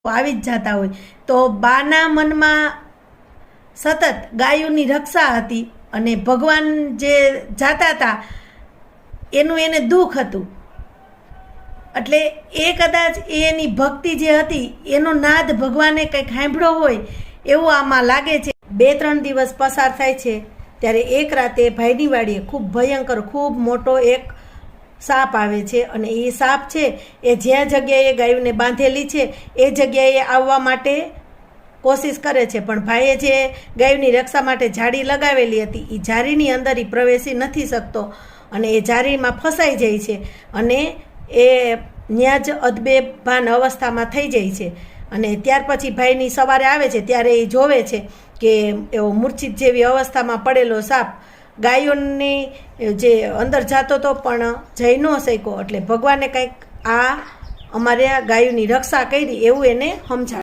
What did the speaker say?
આવી જ જતા હોય. તો બાના મનમાં સતત ગાયોની રક્ષા હતી અને ભગવાન જે જાતા હતા એનું એને દુઃખ હતું. એટલે એ કદાચ એની ભક્તિ જે હતી એનો નાદ ભગવાને કંઈક સાંભળ્યો હોય એવું આમાં લાગે છે. 2-3 દિવસ પસાર થાય છે ત્યારે એક રાતે ભાઈની વાડીએ ખૂબ ભયંકર, ખૂબ મોટો એક સાપ આવે છે અને એ સાપ છે એ જ્યાં જગ્યાએ ગાયોને બાંધેલી છે એ જગ્યાએ આવવા માટે કોશિશ કરે છે, પણ ભાઈએ જે ગાયોની રક્ષા માટે જાળી લગાવેલી હતી એ જાળીની અંદર એ પ્રવેશી નથી શકતો અને એ જાળીમાં ફસાઈ જાય છે અને એ ત્યાં જ અદબેભાન અવસ્થામાં થઈ જાય છે. અને ત્યાર પછી ભાઈની સવારે આવે છે ત્યારે એ જોવે છે કે એવો મૂર્છિત જેવી અવસ્થામાં પડેલો સાપ ગાયોની જે અંદર જતો હતો પણ જઈ ન શક્યો. એટલે ભગવાને કંઈક આ અમારે ગાયોની રક્ષા કરી એવું એને સમજાવે.